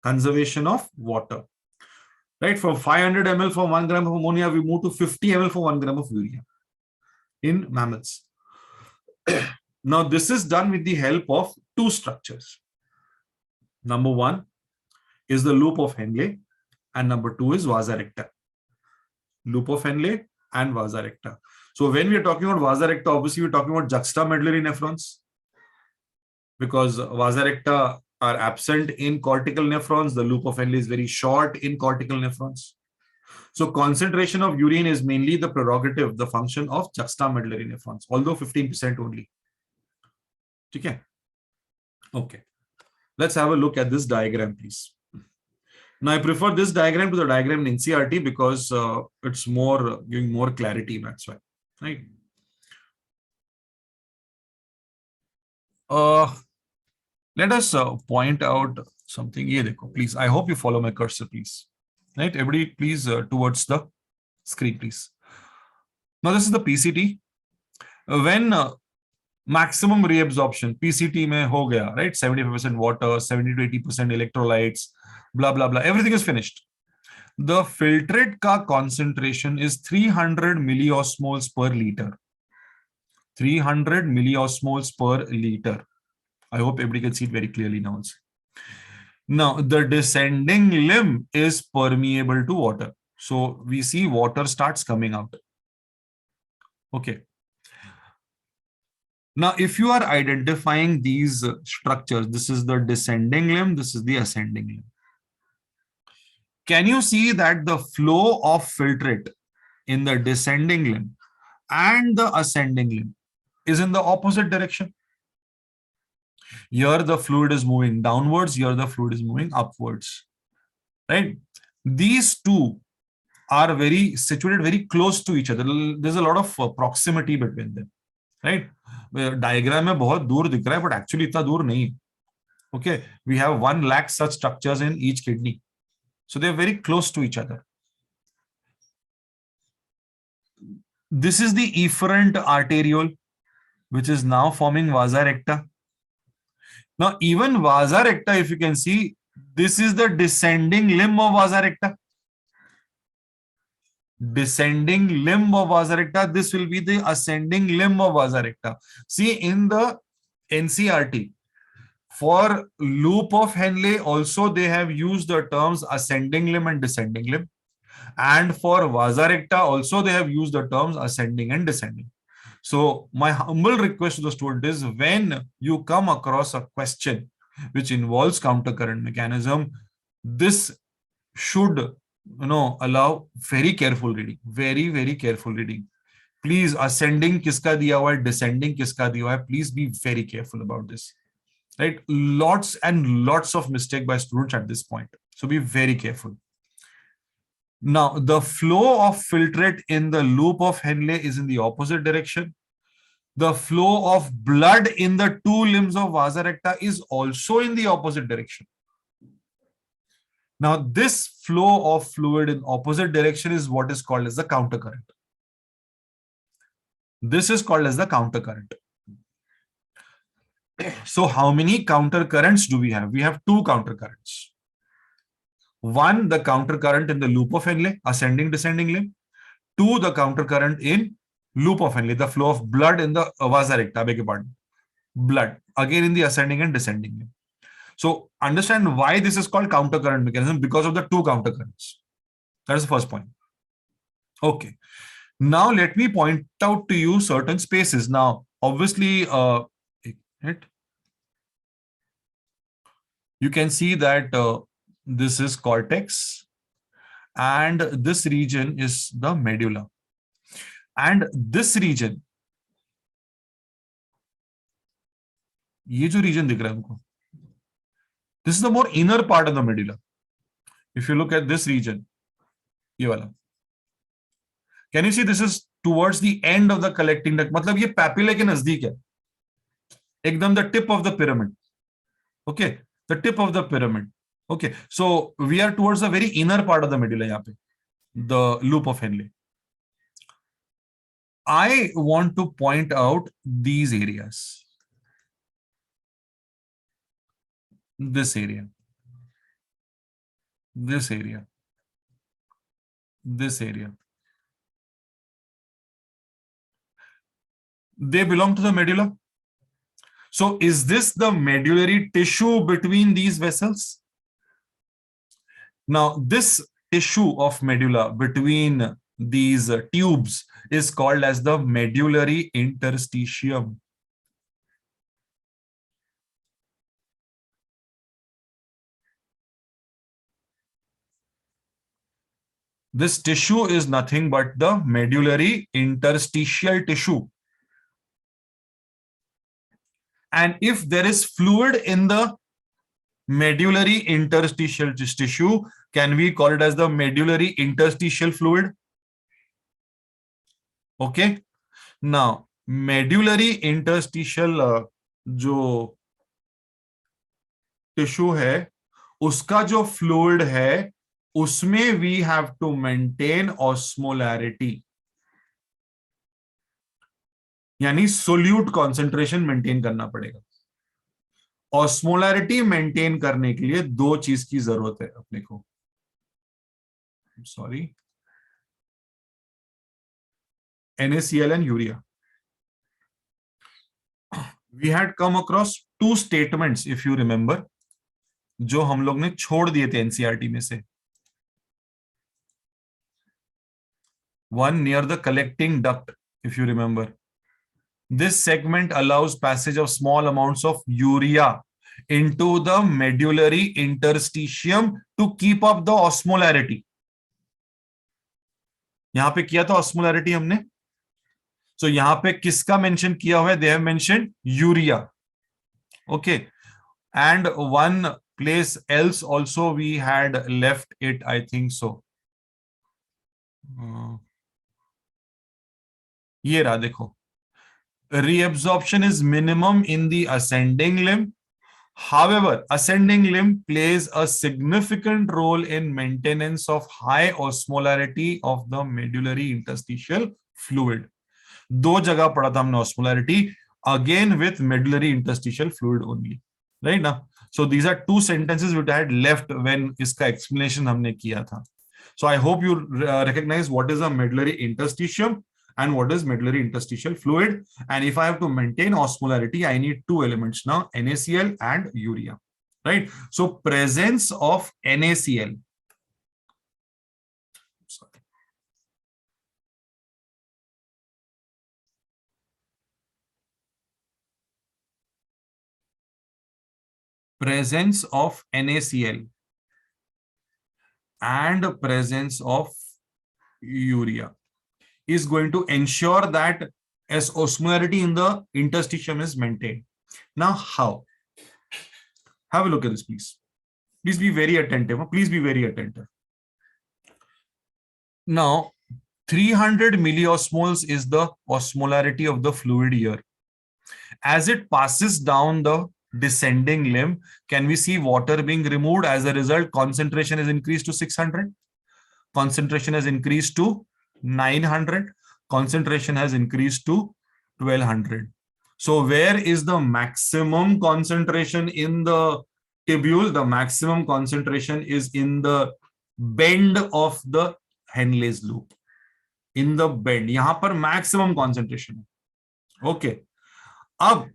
Conservation of water. Right? From 500 ml for 1 gram of ammonia, we move to 50 ml for 1 gram of urea in mammals. Now, this is done with the help of 2 structures. Number 1 is the loop of Henle, and number 2 is vasa recta. Loop of Henle and vasa recta. So when we are talking about vasa recta, obviously we're talking about juxtamedullary nephrons, because vasa recta are absent in cortical nephrons. The loop of Henle is very short in cortical nephrons. So concentration of urine is mainly the prerogative, the function of juxtamedullary nephrons, although 15% only. Okay. Okay. Let's have a look at this diagram, please. Now, I prefer this diagram to the diagram in NCERT because it's more giving more clarity. That's why, right? Let us point out something. Ye dekho, please. I hope you follow my cursor, please. Right? Everybody, please towards the screen, please. Now, this is the PCT. When maximum reabsorption, PCT mein ho gaya, right? 75% water, 70 to 80% electrolytes, blah, blah, blah. Everything is finished. The filtrate ka concentration is 300 milliosmoles per liter. 300 milliosmoles per liter. I hope everybody can see it very clearly now. Now, the descending limb is permeable to water. So we see water starts coming out. Okay. Now, if you are identifying these structures, this is the descending limb, this is the ascending limb. Can you see that the flow of filtrate in the descending limb and the ascending limb is in the opposite direction? Here the fluid is moving downwards, here the fluid is moving upwards. Right? These two are very situated very close to each other. There's a lot of proximity between them. Right? Diagram mein bahut dur dikh raha hai, but actually itna dur nahi. Okay, we have 1 lakh such structures in each kidney. So they're very close to each other. This is the efferent arteriole, which is now forming vasa recta. Now, even vasa recta, if you can see, this is the descending limb of vasa recta. Descending limb of vasa recta. This will be the ascending limb of vasa recta. See, in the NCERT, for loop of Henle, also they have used the terms ascending limb and descending limb. And for vasa recta, also they have used the terms ascending and descending. So my humble request to the student is, when you come across a question which involves countercurrent mechanism, this should allow very careful reading, very, very careful reading. Please, ascending kiska diya hua hai, descending kiska diya hua hai, please be very careful about this. Right? Lots and lots of mistake by students at this point. So be very careful. Now, the flow of filtrate in the loop of Henle is in the opposite direction. The flow of blood in the 2 limbs of vasa recta is also in the opposite direction. Now, this flow of fluid in opposite direction is what is called as the countercurrent. This is called as the countercurrent. So how many countercurrents do we have? We have 2 countercurrents. 1, the countercurrent in the loop of Henle, ascending, descending limb. 2, the countercurrent in loop of Henle, the flow of blood in the vasa recta, beg your pardon. Blood, again in the ascending and descending limb. So understand why this is called countercurrent mechanism, because of the 2 countercurrents. That is the first point. Okay. Now let me point out to you certain spaces. Now, obviously, you can see that this is cortex and this region is the medulla. And this region ये जो reason दिख रहा है हमको, this is the more inner part of the medulla. If you look at this region, ये वाला, can you see this is towards the end of the collecting duct, मतलब ये पैपिला के नजदीक है, एकदम the tip of the pyramid. Okay, the tip of the pyramid. Okay, so we are towards the very inner part of the medulla यहाँ पे, the loop of Henle. I want to point out these areas. This area, this area, this area. They belong to the medulla. So is this the medullary tissue between these vessels? Now, this tissue of medulla between these tubes is called as the medullary interstitium. This tissue is nothing but the medullary interstitial tissue. And if there is fluid in the medullary interstitial tissue, can we call it as the medullary interstitial fluid? Okay. Now, medullary interstitial जो tissue है, उसका जो fluid है, उसमें we have to maintain osmolarity. यानी solute concentration maintain करना पड़ेगा. Osmolarity maintain करने के लिए दो चीज की जरूरत है अपने को. Sorry, NaCl and urea. We had come across two statements, if you remember, जो हम लोग ने छोड़ दिए थे NCERT में से. One near the collecting duct, if you remember. This segment allows passage of small amounts of urea into the medullary interstitium to keep up the osmolarity. यहां पे किया था osmolarity हमने. So यहां पे किसका मेंशन किया हुआ है? They have mentioned urea. Okay. And one place else also we had left it, I think so. ये रहा देखो. Reabsorption is minimum in the ascending limb. However, ascending limb plays a significant role in maintenance of high osmolarity of the medullary interstitial fluid. दो जगह पढ़ा था हमने osmolarity, again with medullary interstitial fluid only. Right now, so these are two sentences which I had left when इसका explanation हमने किया था. So I hope you recognize what is a medullary interstitium and what is medullary interstitial fluid. And if I have to maintain osmolarity, I need two elements now, NaCl and urea, right? So presence of NaCl. Sorry. Presence of NaCl and presence of urea is going to ensure that as osmolarity in the interstitium is maintained. Now, how? Have a look at this, please. Please be very attentive. Please be very attentive. Now, 300 milliosmoles is the osmolarity of the fluid here. As it passes down the descending limb, can we see water being removed? As a result, concentration is increased to 600. Concentration has increased to 900. Concentration has increased to 1200. So where is the maximum concentration in the tubule? The maximum concentration is in the bend of the Henle's loop. In the bend, यहाँ पर maximum concentration. Okay. अब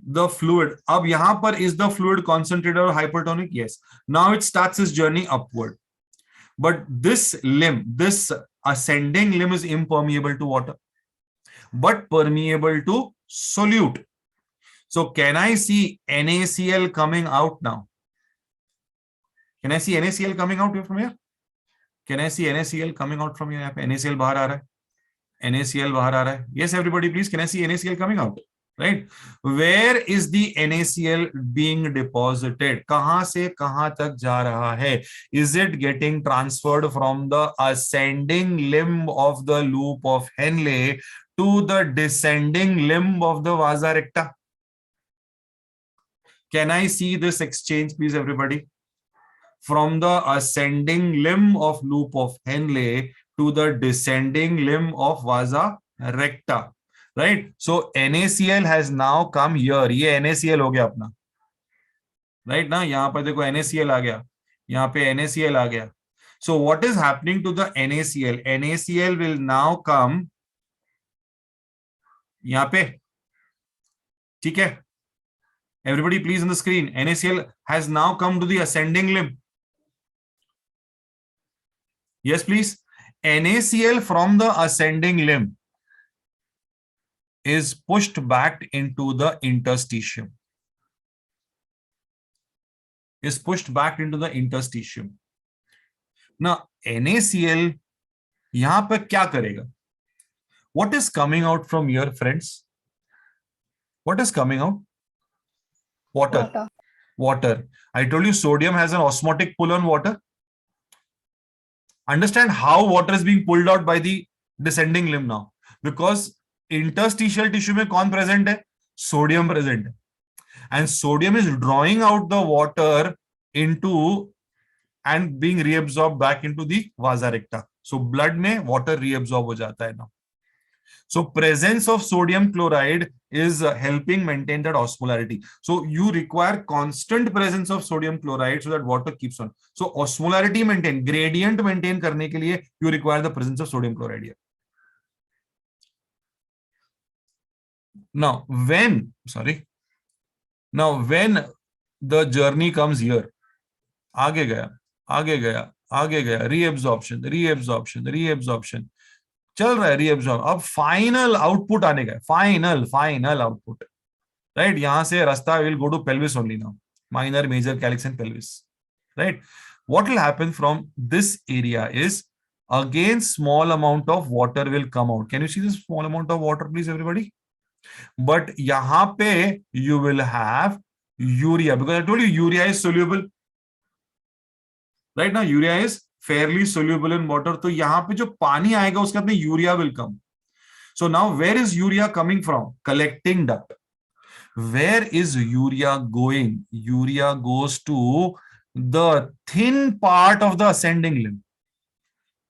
the fluid, अब यहाँ पर is the fluid concentrated or hypertonic? Yes. Now it starts its journey upward. But this limb, this ascending limb is impermeable to water, but permeable to solute. So can I see NaCl coming out now? Can I see NaCl coming out here from here? Can I see NaCl coming out from here? NaCl बाहर आ रहा है. NaCl बाहर आ रहा है. Yes, everybody, please. Can I see NaCl coming out? right? Where is the NaCl being deposited? कहां से कहां तक जा रहा है? Is it getting transferred from the ascending limb of the loop of Henle to the descending limb of the vasa recta? Can I see this exchange, please, everybody? From the ascending limb of loop of Henle to the descending limb of vasa recta, right? So NaCl has now come here. ये NaCl हो गया अपना, right? ना यहाँ पर देखो NaCl आ गया, यहाँ पे NaCl आ गया. So what is happening to the NaCl? NaCl will now come यहाँ पे, ठीक है? Everybody please on the screen. NaCl has now come to the ascending limb. Yes, please. NaCl from the ascending limb is pushed back into the interstitium. Is pushed back into the interstitium. Now, NaCl यहां पर क्या करेगा? What is coming out from here, friends? What is coming out? Water. Water. I told you sodium has an osmotic pull on water. Understand how water is being pulled out by the descending limb now. Because interstitial tissue में कौन present है? Sodium present है. And sodium is drawing out the water into and being reabsorbed back into the vasa recta. So blood में water reabsorb हो जाता है now. So presence of sodium chloride is helping maintain that osmolarity. So you require constant presence of sodium chloride so that water keeps on. So osmolarity maintain, gradient maintain करने के लिए you require the presence of sodium chloride here. Now when the journey comes here, आगे गया, reabsorption, चल रहा है reabsorb. अब final output आने का, फाइनल आउटपुट, राइट? यहां से रास्ता will go to pelvis only now, minor, major, calyx and pelvis, right? What will happen from this area is again small amount of water will come out. Can you see this small amount of water, please, everybody? But यहाँ पे you will have urea, because I told you urea is soluble, right? Now urea is fairly soluble in water. तो यहाँ पे जो पानी आएगा उसके अंदर urea will come. So now where is urea coming from? Collecting duct. Where is urea going? Urea goes to the thin part of the ascending limb.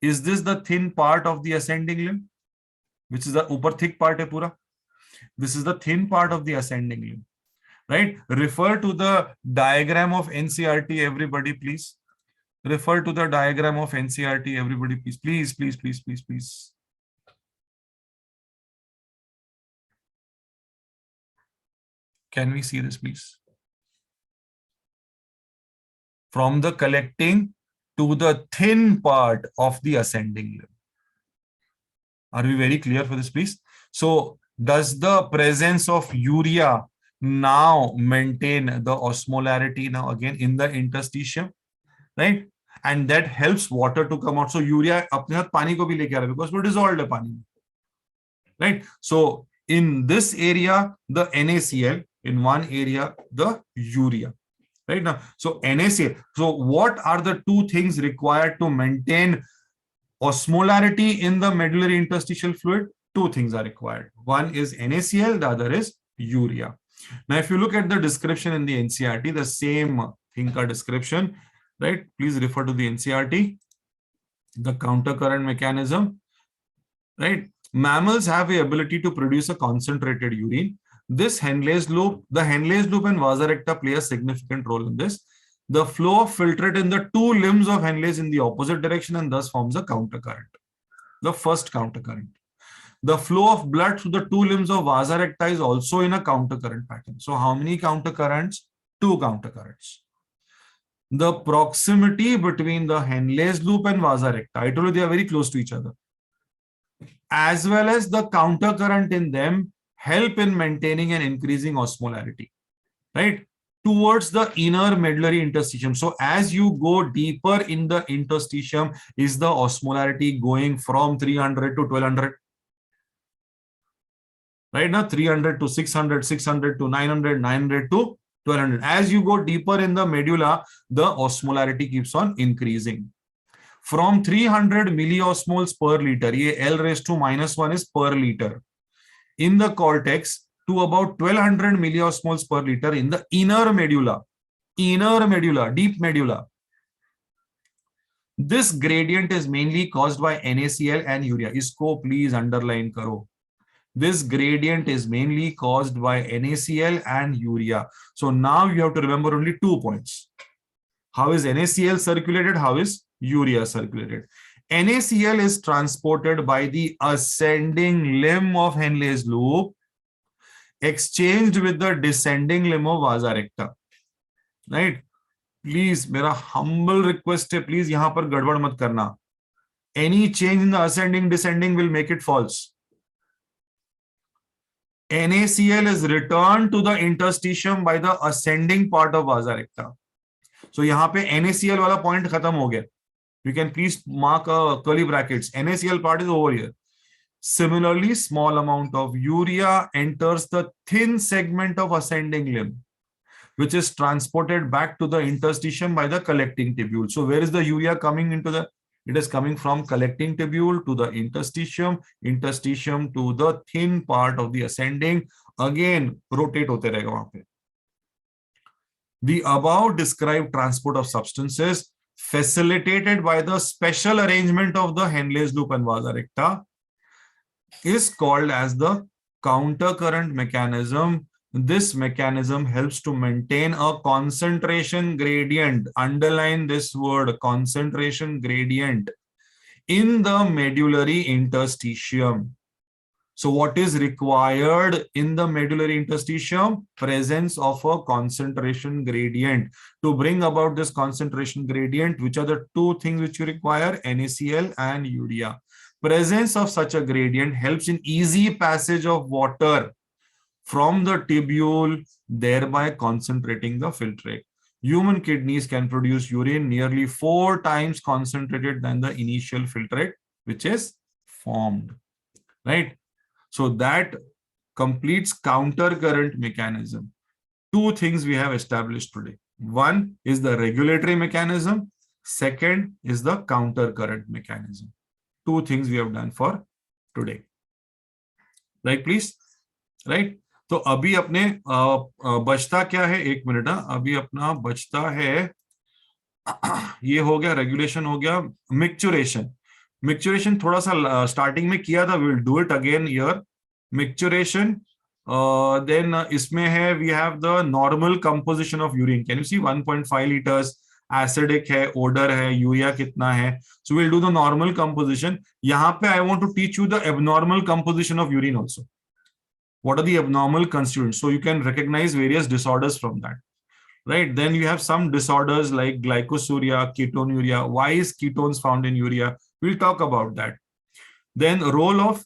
Is this the thin part of the ascending limb? Which is the ऊपर thick part है पूरा. This is the thin part of the ascending limb, right? Refer to the diagram of NCERT, everybody, please. Refer to the diagram of NCERT, everybody, please. Can we see this, please? From the collecting to the thin part of the ascending limb. Are we very clear for this, please? So, does the presence of urea now maintain the osmolarity now again in the interstitium, right? And that helps water to come out. So urea अपने साथ पानी को भी लेके आ रहा है because वो dissolved है पानी में, right? So in this area the NaCl, in one area the urea, right? Now so NaCl. So what are the two things required to maintain osmolarity in the medullary interstitial fluid? Two things are required. One is NaCl, the other is urea. Now, if you look at the description in the NCERT, the same thing ka description, right? Please refer to the NCERT, the countercurrent mechanism, right? Mammals have the ability to produce a concentrated urine. This Henle's loop, the Henle's loop and vasa recta play a significant role in this. The flow of filtrate in the two limbs of Henle's in the opposite direction and thus forms a countercurrent. The first countercurrent. The flow of blood through the two limbs of vasa recta is also in a countercurrent pattern. So how many countercurrents? Two countercurrents. The proximity between the Henle's loop and vasa recta, I told you they are very close to each other, as well as the countercurrent in them help in maintaining and increasing osmolarity, right? Towards the inner medullary interstitium. So as you go deeper in the interstitium, is the osmolarity going from 300 to 1200? right now 300 to 600, 600 to 900, 900 to 1200. As you go deeper in the medulla, the osmolarity keeps on increasing. From 300 milliosmoles per liter, ये L raised to -1 is per liter, in the cortex, to about 1200 milliosmoles per liter in the inner medulla, deep medulla. This gradient is mainly caused by NaCl and urea. Isko please underline karo. This gradient is mainly caused by NaCl and urea. So now you have to remember only 2 points. How is NaCl circulated? How is urea circulated? NaCl is transported by the ascending limb of Henle's loop, exchanged with the descending limb of vasa recta. Right? Please, मेरा humble request है, please यहाँ पर गड़बड़ मत करना. Any change in the ascending descending will make it false. NaCl is returned to the interstitium by the ascending part of vasa recta. So यहाँ पे NaCl वाला point खत्म हो गया. You can please mark a curly brackets. NaCl part is over here. Similarly, small amount of urea enters the thin segment of ascending limb, which is transported back to the interstitium by the collecting tubule. So where is the urea coming into the? It is coming from collecting tubule to the interstitium, interstitium to the thin part of the ascending. Again, rotate होते रहेगा वहाँ पे. The above described transport of substances, facilitated by the special arrangement of the Henle's loop and vasa recta, is called as the countercurrent mechanism. This mechanism helps to maintain a concentration gradient. Underline this word, concentration gradient, in the medullary interstitium. So what is required in the medullary interstitium? Presence of a concentration gradient. To bring about this concentration gradient, which are the 2 things which you require? NaCl and urea. Presence of such a gradient helps in easy passage of water from the tubule, thereby concentrating the filtrate. Human kidneys can produce urine nearly 4 times concentrated than the initial filtrate which is formed. Right? So that completes countercurrent mechanism. 2 things we have established today. One is the regulatory mechanism. Second is the countercurrent mechanism. 2 things we have done for today. Right, please? Right? तो अभी अपने बचता क्या है? 1 minute. अभी अपना बचता है, ये हो गया रेगुलेशन, हो गया मिक्चुरेशन. मिक्चुरेशन थोड़ा सा स्टार्टिंग में किया था. Will do it again here. Micturition, then इसमें है we have the normal composition of urine. Can you see 1.5 litres, acidic है, ओडर है, यूरिया कितना है. So will do the normal composition. यहाँ पे I want to teach you the abnormal composition of urine also. What are the abnormal constituents? So you can recognize various disorders from that. Right? Then you have some disorders like glycosuria, ketonuria. Why is ketones found in urea? We'll talk about that. Then role of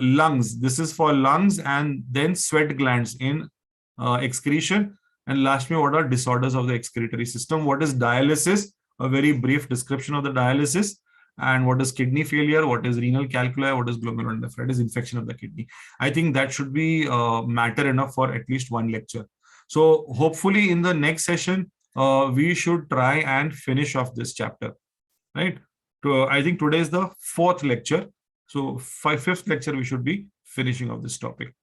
lungs. This is for lungs, and then sweat glands in excretion. And lastly, what are disorders of the excretory system? What is dialysis? A very brief description of the dialysis. And what is kidney failure, what is renal calculi, what is glomerulonephritis, infection of the kidney. I think that should be matter enough for at least 1 lecture. So hopefully in the next session, we should try and finish off this chapter, right? I think today is the 4th lecture. So 5th lecture, we should be finishing off this topic.